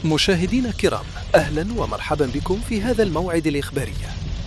مشاهدينا الكرام، أهلا ومرحبا بكم في هذا الموعد الإخباري.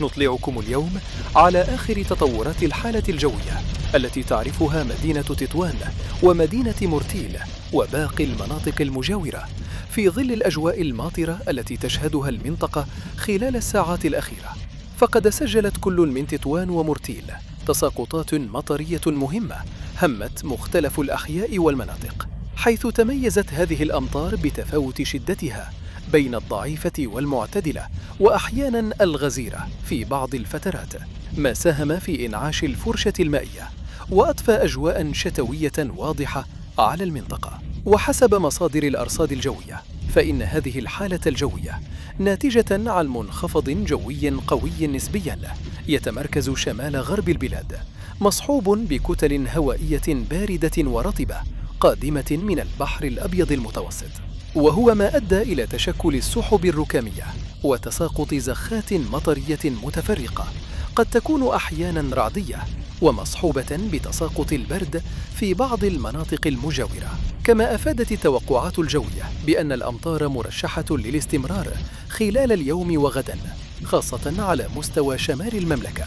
نطلعكم اليوم على آخر تطورات الحالة الجوية التي تعرفها مدينة تطوان ومدينة مرتيل وباقي المناطق المجاورة في ظل الأجواء الماطرة التي تشهدها المنطقة خلال الساعات الأخيرة. فقد سجلت كل من تطوان ومرتيل تساقطات مطرية مهمة همت مختلف الأحياء والمناطق، حيث تميزت هذه الأمطار بتفاوت شدتها بين الضعيفة والمعتدلة وأحياناً الغزيرة في بعض الفترات، ما ساهم في إنعاش الفرشة المائية وأضفى أجواء شتوية واضحة على المنطقة. وحسب مصادر الأرصاد الجوية، فإن هذه الحالة الجوية ناتجة عن منخفض جوي قوي نسبياً يتمركز شمال غرب البلاد، مصحوب بكتل هوائية باردة ورطبة قادمة من البحر الأبيض المتوسط، وهو ما أدى إلى تشكل السحب الركامية وتساقط زخات مطرية متفرقة قد تكون أحياناً رعدية ومصحوبة بتساقط البرد في بعض المناطق المجاورة. كما أفادت التوقعات الجوية بأن الأمطار مرشحة للاستمرار خلال اليوم وغداً، خاصة على مستوى شمال المملكة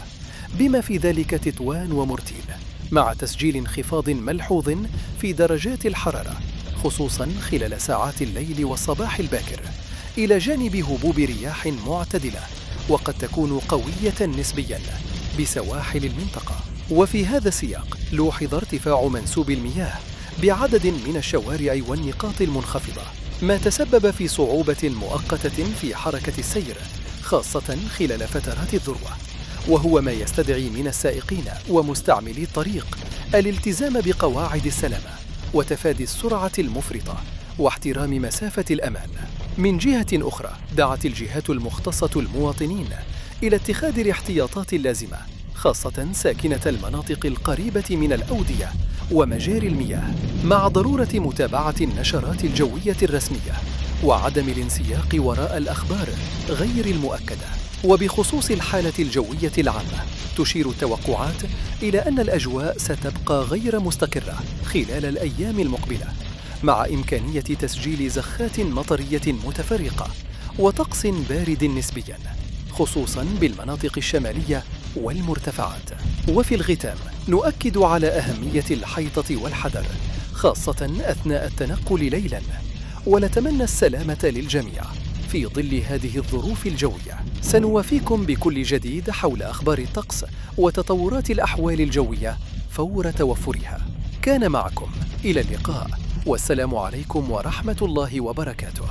بما في ذلك تطوان ومرتيل، مع تسجيل انخفاض ملحوظ في درجات الحرارة خصوصاً خلال ساعات الليل والصباح الباكر، إلى جانب هبوب رياح معتدلة وقد تكون قوية نسبياً بسواحل المنطقة. وفي هذا السياق لوحظ ارتفاع منسوب المياه بعدد من الشوارع والنقاط المنخفضة، ما تسبب في صعوبة مؤقتة في حركة السير خاصة خلال فترات الذروة، وهو ما يستدعي من السائقين ومستعملي الطريق الالتزام بقواعد السلامة وتفادي السرعة المفرطة واحترام مسافة الأمان. من جهة أخرى، دعت الجهات المختصة المواطنين إلى اتخاذ الاحتياطات اللازمة، خاصة ساكنة المناطق القريبة من الأودية ومجاري المياه، مع ضرورة متابعة النشرات الجوية الرسمية وعدم الانسياق وراء الأخبار غير المؤكدة. وبخصوص الحالة الجوية العامة، تشير التوقعات إلى أن الأجواء ستبقى غير مستقرة خلال الأيام المقبلة، مع إمكانية تسجيل زخات مطرية متفرقة وطقس بارد نسبياً، خصوصاً بالمناطق الشمالية والمرتفعات. وفي الختام، نؤكد على أهمية الحيطة والحذر، خاصة أثناء التنقل ليلاً، ونتمنى السلامة للجميع في ظل هذه الظروف الجوية. سنوافيكم بكل جديد حول أخبار الطقس وتطورات الأحوال الجوية فور توفرها. كان معكم إلى اللقاء، والسلام عليكم ورحمة الله وبركاته.